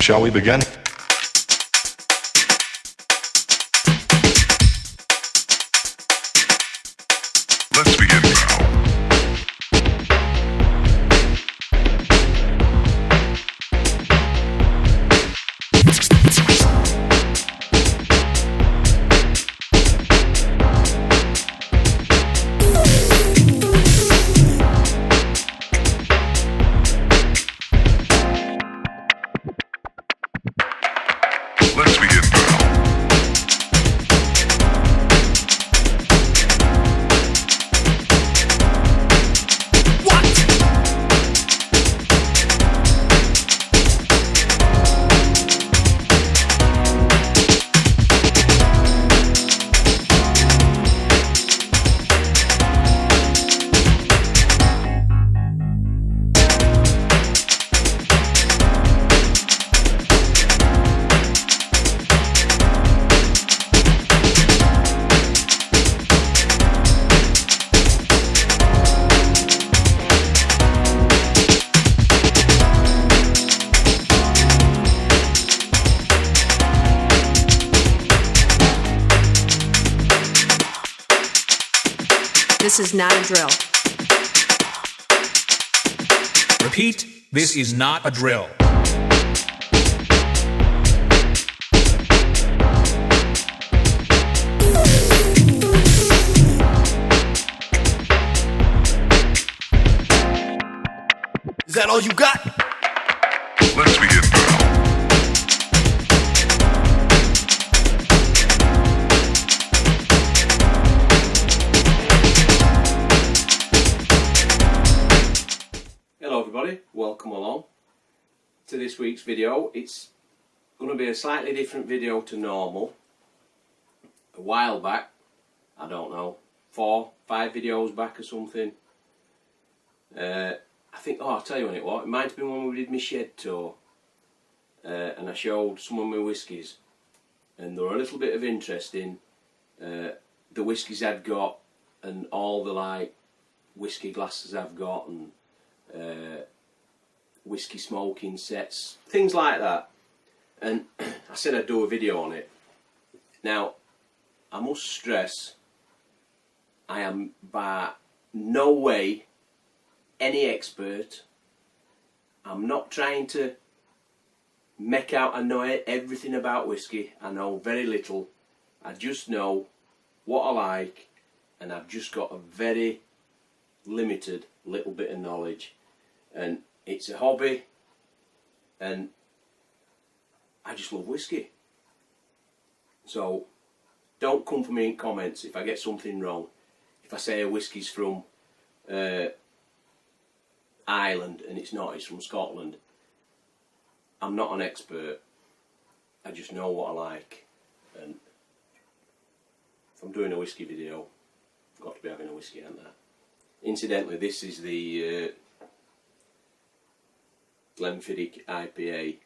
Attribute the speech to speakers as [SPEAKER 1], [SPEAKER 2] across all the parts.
[SPEAKER 1] Shall we begin? Let's begin now. Let's begin now.
[SPEAKER 2] This is not a drill.
[SPEAKER 3] Repeat, this is not a drill.
[SPEAKER 4] Is that all you got?
[SPEAKER 1] Let's begin now.
[SPEAKER 5] Hello everybody, welcome along to this week's video. It's going to be a slightly different video to normal. A while back, I don't know, 4-5 videos back or something, I think, I'll tell you when it was. It might have been when we did my shed tour, and I showed some of my whiskies, and there were a little bit of interest in the whiskies I'd got and all the like whiskey glasses I've got and whiskey smoking sets, things like that, and I said I'd do a video on it. Now I must stress, I am by no way any expert. I'm not trying to make out I know everything about whiskey. I know very little. I just know what I like, and I've just got a very limited little bit of knowledge, and it's a hobby, and I just love whiskey. So don't come for me in comments if I get something wrong. If I say a whiskey's from Ireland and it's not, it's from Scotland. I'm not an expert. I just know what I like, and if I'm doing a whiskey video, I've got to be having a whiskey, haven't I? Incidentally, this is the Glenfiddich IPA.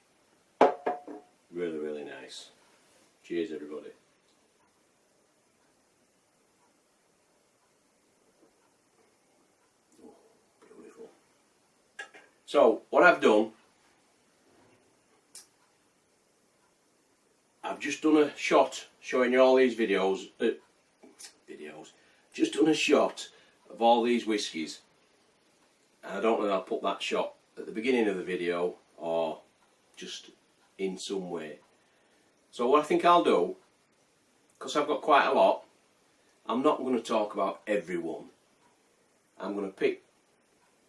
[SPEAKER 5] Really, really nice. Cheers, everybody. Oh, beautiful. So, what I've done, I've just done a shot showing you all these videos. Just done a shot of all these whiskies. And I don't know if I'll put that shot at the beginning of the video or just in some way. So what I think I'll do, because I've got quite a lot, I'm not going to talk about everyone. I'm going to pick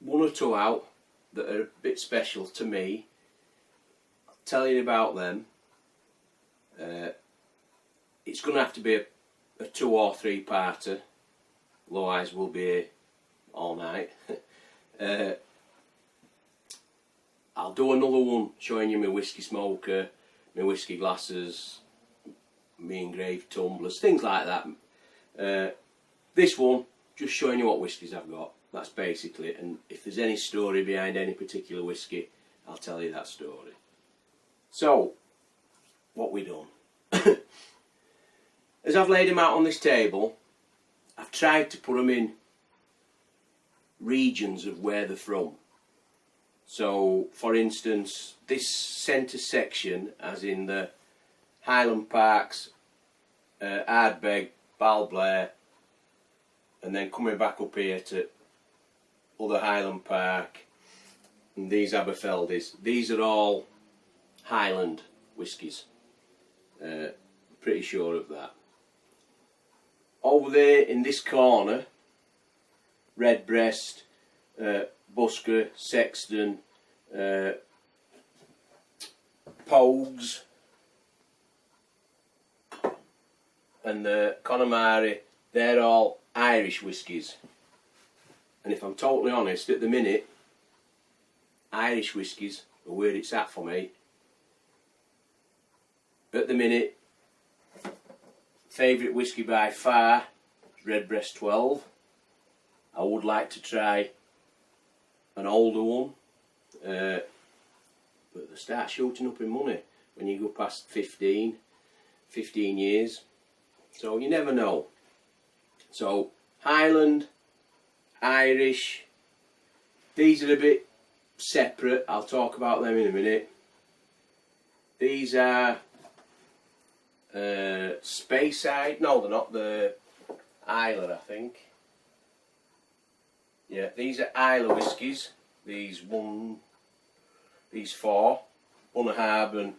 [SPEAKER 5] one or two out that are a bit special to me. I'll tell you about them. It's going to have to be a 2 or 3 parter, otherwise we'll be here all night. I'll do another one showing you my whiskey smoker, my whiskey glasses, my engraved tumblers, things like that. This one, just showing you what whiskies I've got. That's basically it, and if there's any story behind any particular whiskey, I'll tell you that story. So, what we done? As I've laid them out on this table, I've tried to put them in regions of where they're from. So, for instance, this centre section, as in the Highland Parks, Ardbeg, Balblair, and then coming back up here to other Highland Park, and these Aberfeldies, these are all Highland whiskies. Pretty sure of that. Over there in this corner, Redbreast, Busker, Sexton, Pogues, and the Connemara, they're all Irish whiskies. And if I'm totally honest, at the minute, Irish whiskies are where it's at for me. At the minute, favourite whisky by far, Redbreast 12. I would like to try an older one, but they start shooting up in money when you go past 15 years. So you never know. So Highland, Irish, these are a bit separate. I'll talk about them in a minute. These are Speyside. No, they're not. The Islay, I think. Yeah, these are Islay whiskies. These four, Bunnahabhain,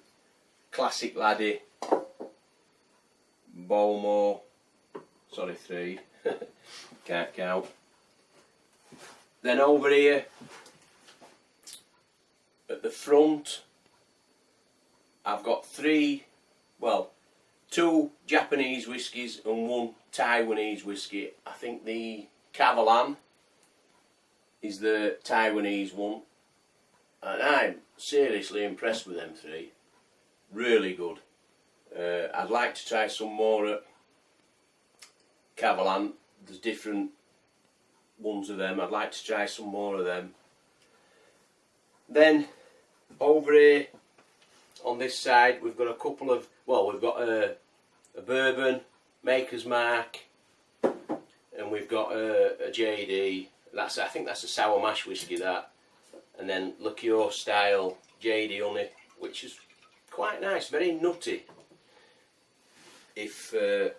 [SPEAKER 5] Classic Laddie, Bowmore. Sorry, 3. Can't count. Then over here at the front, I've got 2 Japanese whiskies and 1 Taiwanese whisky. I think the Cavalan is the Taiwanese one, and I'm seriously impressed with them 3. Really good. I'd like to try some more at Cavalan. There's different ones of them. I'd like to try some more of them. Then over here on this side, we've got a couple of, we've got a bourbon, Maker's Mark, and we've got a JD. I think that's a sour mash whisky, that. And then liqueur style JD Honey, which is quite nice, very nutty, if you're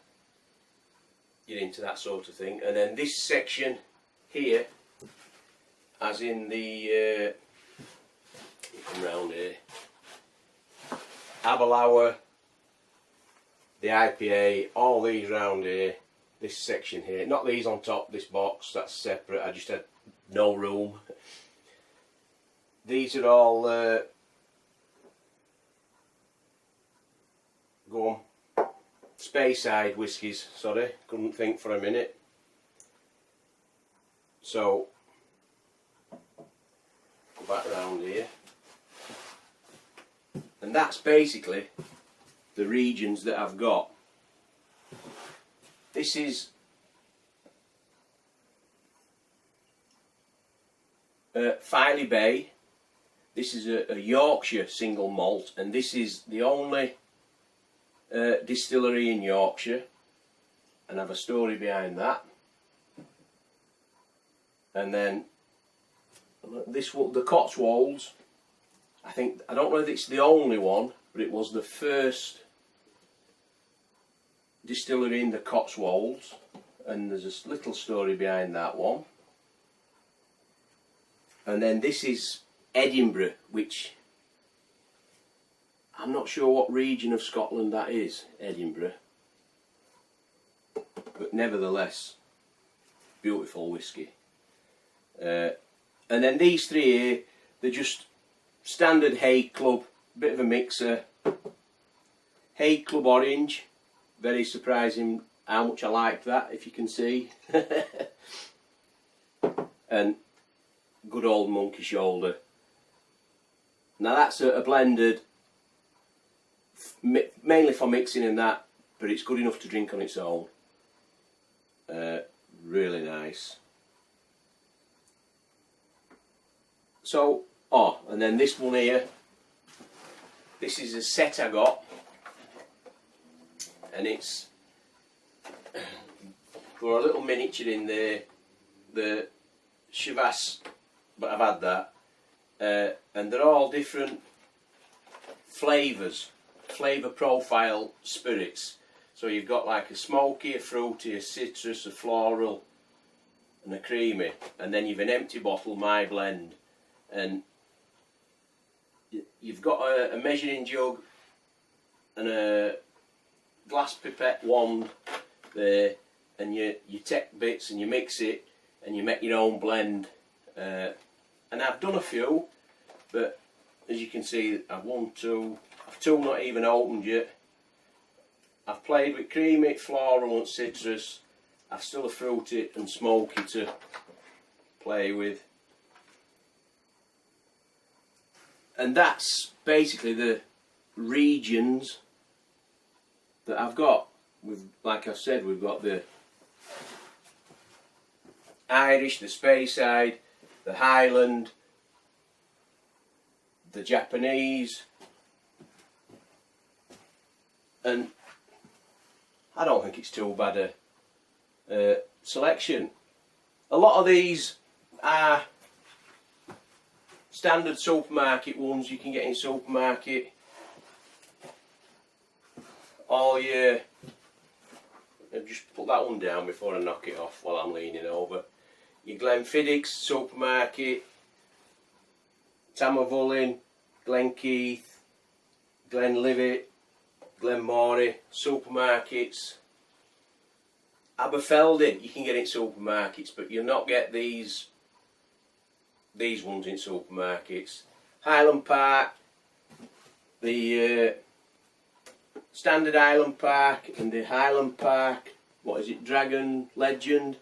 [SPEAKER 5] into that sort of thing. And then this section here, as in the, you come round here, Aberlour, the IPA, all these round here, this section here, not these on top, this box, that's separate, I just had no room. These are all, go on, Speyside whiskies, sorry, couldn't think for a minute. So, go back round here. And that's basically the regions that I've got. This is Filey Bay. This is a Yorkshire single malt, and this is the only distillery in Yorkshire, and I have a story behind that. And then this one, the Cotswolds. I don't know if it's the only one, but it was the first distillery in the Cotswolds, and there's a little story behind that one. And then this is Edinburgh, which I'm not sure what region of Scotland that is, Edinburgh, but nevertheless, beautiful whisky. And then these 3 here, they're just standard Hague Club, bit of a mixer. Hague Club Orange, very surprising how much I liked that, if you can see. And good old Monkey Shoulder. Now that's a blended, mainly for mixing and that, but it's good enough to drink on its own. Really nice. So, and then this one here, this is a set I got, and it's got a little miniature in there, the Chivas, but I've had that. and they're all different flavours, flavour profile spirits. So you've got like a smoky, a fruity, a citrus, a floral and a creamy, and then you've an empty bottle, my blend, and you've got a measuring jug and a glass pipette wand there, and you take bits and you mix it and you make your own blend. And I've done a few, but as you can see, I've two not even opened yet. I've played with creamy, floral and citrus. I've still a fruity and smoky to play with. And that's basically the regions that I've got. Like I've said, we've got the Irish, the Speyside, the Highland, the Japanese, and I don't think it's too bad a selection. A lot of these are standard supermarket ones you can get in supermarket. All your, I'll just put that one down before I knock it off while I'm leaning over. Your Glenfiddich supermarket, Tamavullin, Glenkeith, Glenlivet, Glenmory supermarkets. Aberfeldy you can get in supermarkets, but you'll not get these ones in supermarkets. Highland Park, the standard Highland Park and the Highland Park, what is it, Dragon Legend,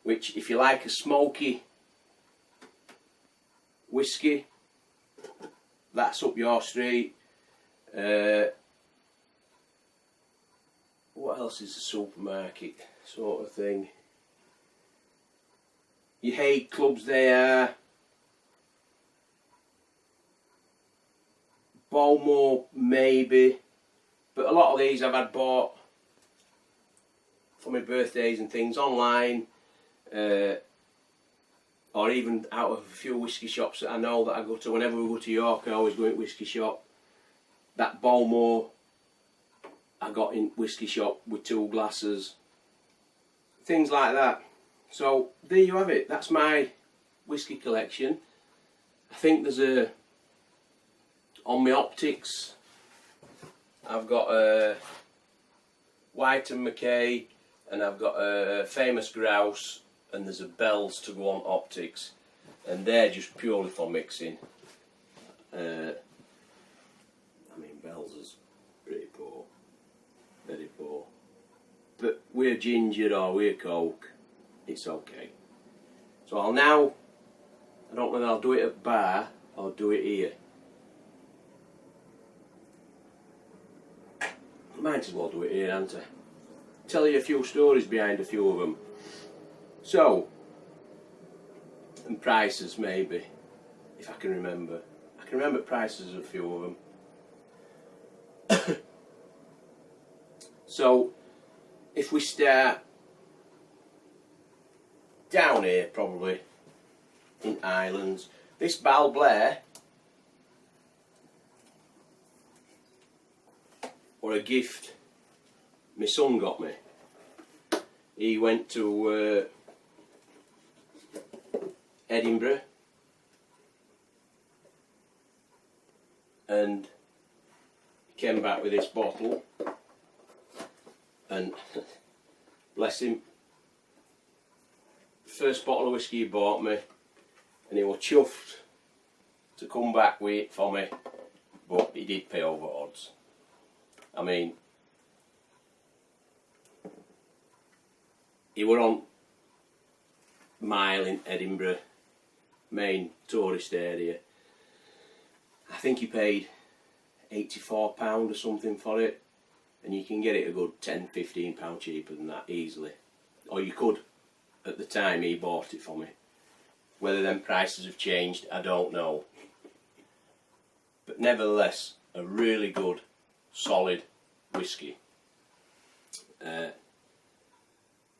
[SPEAKER 5] which if you like a smoky whiskey, that's up your street. What else is a supermarket sort of thing? Your Hague clubs there. Bowmore maybe. But a lot of these I've had bought for my birthdays and things online. Or even out of a few whisky shops that I know that I go to. Whenever we go to York I always go in whisky shop. That Bowmore I got in whisky shop with 2 glasses, things like that. So there you have it. That's my whisky collection. I think there's on my optics I've got a White and Mackay, and I've got a Famous Grouse, and there's a Bells to go on optics, and they're just purely for mixing. I mean, Bells is pretty poor. Very poor. But we're ginger or we're Coke, it's okay. So I'll now, I don't know whether I'll do it at bar or do it here. I might as well do it here, can't I? Tell you a few stories behind a few of them. So, and prices maybe, if I can remember. I can remember prices of a few of them. So, if we start down here, probably in Islands, this Balblair or a gift my son got me. He went to Edinburgh and came back with this bottle. And bless him, first bottle of whiskey he bought me, and he was chuffed to come back with it for me, but he did pay over odds. I mean, he were on Mile in Edinburgh, main tourist area. I think he paid £84 or something for it. And you can get it a good £10–15 cheaper than that easily. Or you could at the time he bought it for me. Whether them prices have changed, I don't know. But nevertheless, a really good, solid whiskey.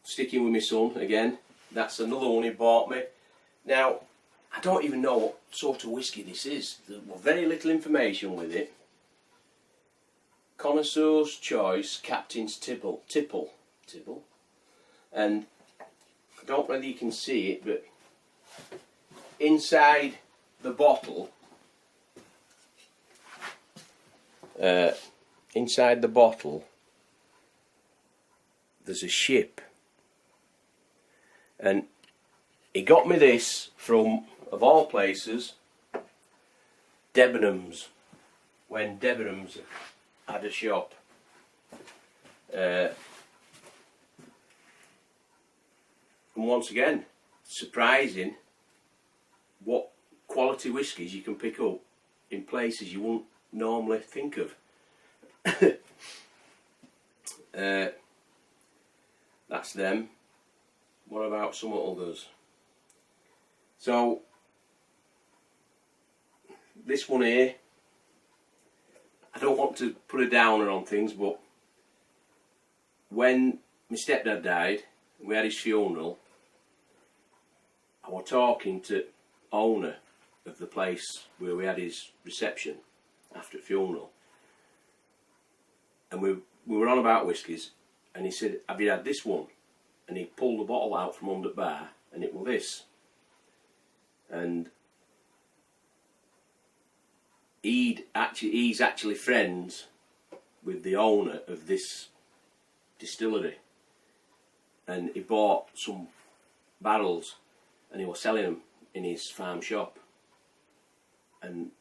[SPEAKER 5] Sticking with my son again, that's another one he bought me. Now, I don't even know what sort of whiskey this is. There's very little information with it. Connoisseur's Choice, Captain's Tipple. And I don't know whether you can see it, but inside the bottle, there's a ship. And he got me this from, of all places, Debenhams, when Debenhams had a shop. And once again, surprising what quality whiskies you can pick up in places you wouldn't normally think of. That's them. What about some others? So this one here, I don't want to put a downer on things, but when my stepdad died, we had his funeral, I was talking to owner of the place where we had his reception after the funeral, and we were on about whiskies, and he said, "Have you had this one?" And he pulled the bottle out from under the bar, and it was this. And he's actually friends with the owner of this distillery, and he bought some barrels and he was selling them in his farm shop. And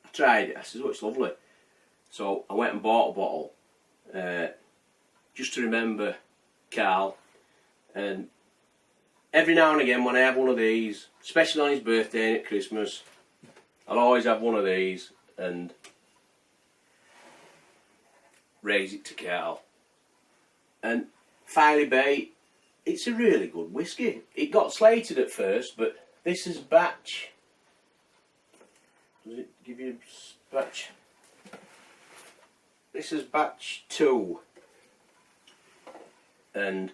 [SPEAKER 5] I tried it. I said, "Oh, it's lovely." So I went and bought a bottle just to remember Carl. And every now and again when I have one of these, especially on his birthday and at Christmas, I'll always have one of these and raise it to Carl. And Filey Bay, it's a really good whiskey. It got slated at first, but this is batch. Does it give you batch? This is batch 2. And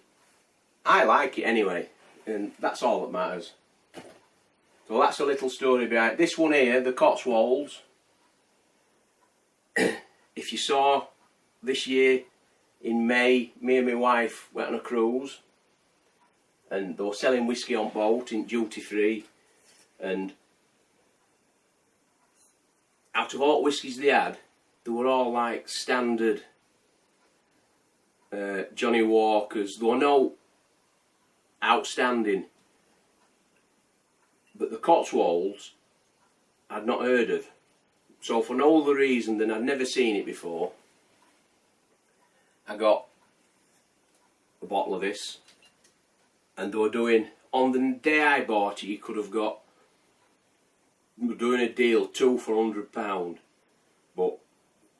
[SPEAKER 5] I like it anyway, and that's all that matters. So that's a little story behind this one here, the Cotswolds. If you saw this year in May, me and my wife went on a cruise, and they were selling whiskey on boat in duty free, and out of all whiskies they had, they were all like standard Johnny Walkers. There were no outstanding, but the Cotswolds I'd not heard of. So for no other reason than I'd never seen it before, I got a bottle of this, and they were doing, on the day I bought it, you could have got, we were doing a deal, 2 for £100, but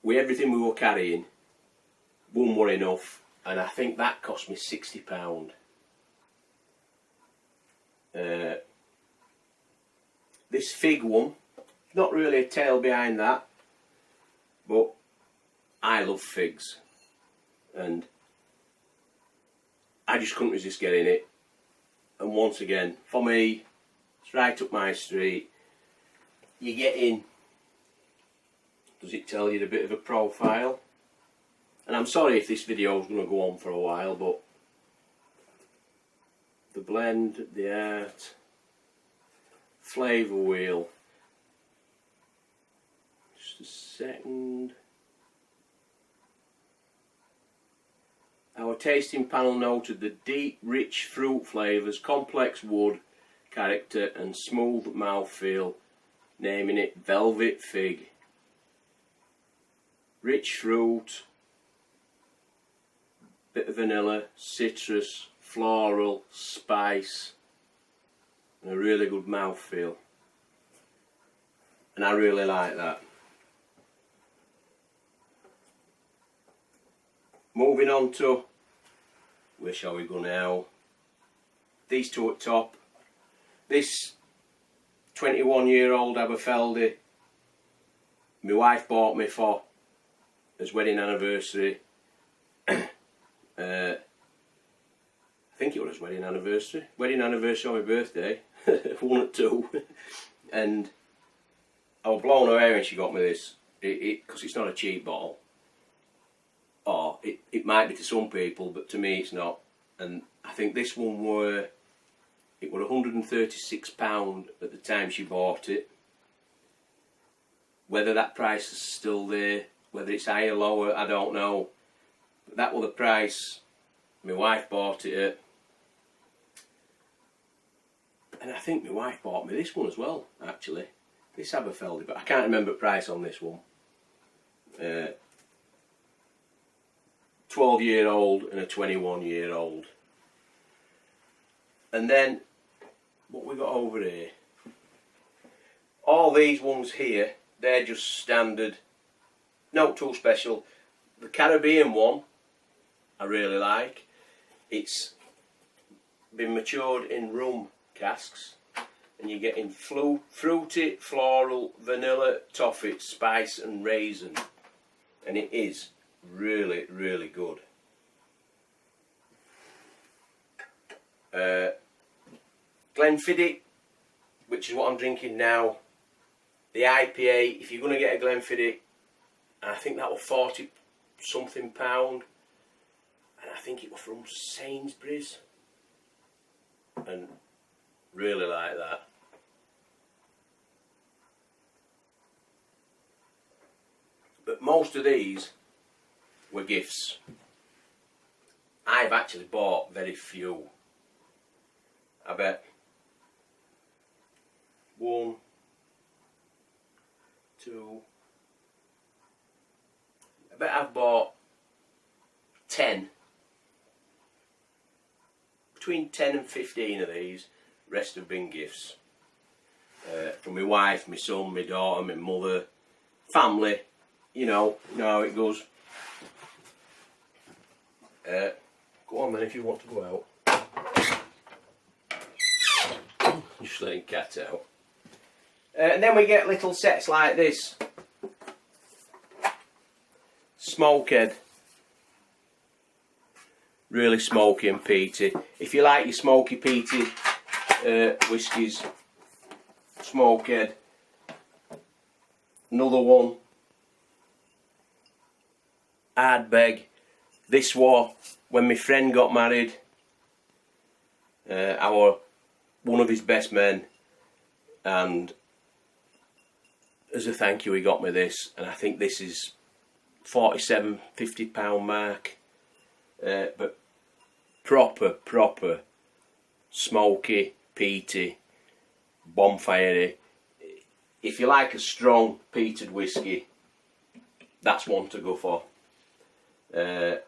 [SPEAKER 5] with everything we were carrying, one were enough, and I think that cost me £60. This fig one, not really a tale behind that, but I love figs, and I just couldn't resist getting it. And once again, for me, it's right up my street. You get in, does it tell you a bit of a profile? And I'm sorry if this video is going to go on for a while, but the blend, the art, flavour wheel. Just a second. Our tasting panel noted the deep, rich fruit flavours, complex wood character and smooth mouthfeel, naming it Velvet Fig. Rich fruit, bit of vanilla, citrus, floral, spice, and a really good mouthfeel. And I really like that. Moving on to, where shall we go now? These two at top. This 21-year-old Aberfeldy, my wife bought me for his wedding anniversary. I think it was his wedding anniversary. Wedding anniversary on my birthday. 1 at 2. and I was blown away when she got me this, because it's not a cheap bottle. Or it might be to some people, but to me it's not. And I think this one were, it was £136 at the time she bought it. Whether that price is still there, whether it's higher or lower, I don't know. But that was the price my wife bought it at. And I think my wife bought me this one as well, actually. This Aberfeldy, but I can't remember the price on this one. 12-year-old and a 21-year-old. And then, what we got over here? All these ones here, they're just standard, not too special. The Caribbean one, I really like. It's been matured in rum casks, and you're getting fruity, floral, vanilla, toffee, spice and raisin, and it is really, really good. Glenfiddich, which is what I'm drinking now. The IPA, if you're going to get a Glenfiddich, and I think that was 40 something pound, and I think it was from Sainsbury's, and really like that. But most of these were gifts. I've actually bought very few. I bet 1, 2, I bet I've bought 10, between 10 and 15 of these. Rest have been gifts from my wife, my son, my daughter, my mother, family. You know how it goes. Go on then if you want to go out. Just letting cat out. And then we get little sets like this. Smokehead. Really smoky and peaty. If you like your smoky peaty whiskies, Smokehead. Another one. Ardbeg. This was when my friend got married. I was one of his best men, and as a thank you he got me this, and I think this is £47–50 mark, but proper smoky, peaty, bonfirey. If you like a strong peated whiskey, that's one to go for. A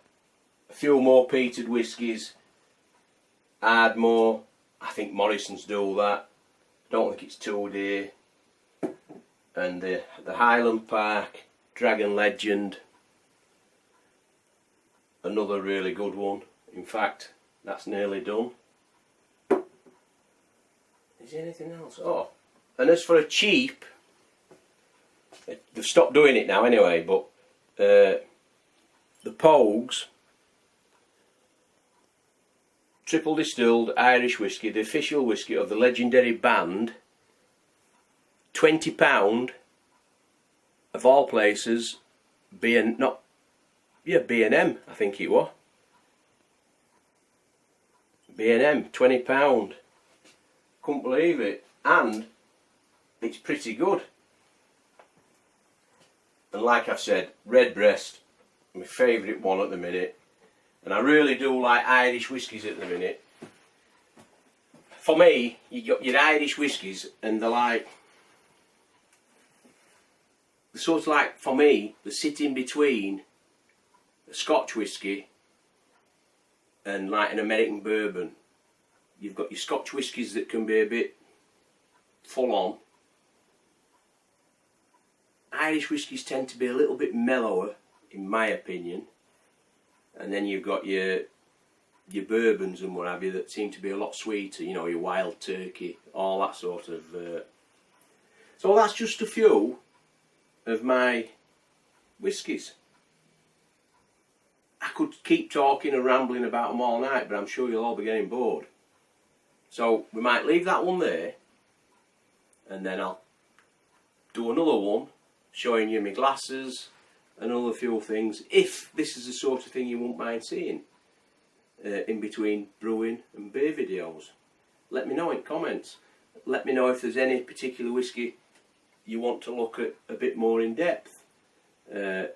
[SPEAKER 5] few more peated whiskies, Ardmore, I think Morrison's do that, don't think it's too dear. And the Highland Park Dragon Legend, another really good one. In fact, that's nearly done. Is there anything else? Oh, and as for a cheap, they've stopped doing it now anyway, but the Pogues triple distilled Irish whiskey, the official whiskey of the legendary band, £20 of all places. B&M, I think it was. B&M, £20. Couldn't believe it, and it's pretty good. And like I've said, Redbreast, my favourite one at the minute. And I really do like Irish whiskies at the minute. For me, you got your Irish whiskies, and they're sort of like, for me, the sit in between a Scotch whiskey and like an American bourbon. You've got your Scotch whiskies that can be a bit full on. Irish whiskies tend to be a little bit mellower, in my opinion. And then you've got your bourbons and what have you that seem to be a lot sweeter, you know, your Wild Turkey, all that sort of. So that's just a few of my whiskies. I could keep talking and rambling about them all night, but I'm sure you'll all be getting bored. So we might leave that one there, and then I'll do another one showing you my glasses and other few things, if this is the sort of thing you won't mind seeing in between brewing and beer videos. Let me know in comments. Let me know if there's any particular whisky you want to look at a bit more in depth, because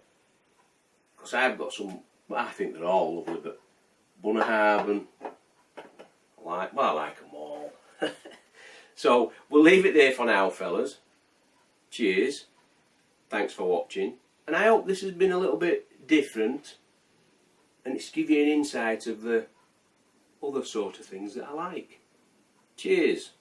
[SPEAKER 5] I've got some, I think they're all lovely, but Bunnahabhain, I like them all. So we'll leave it there for now, fellas. Cheers, thanks for watching, and I hope this has been a little bit different and it's give you an insight of the other sort of things that I like. Cheers.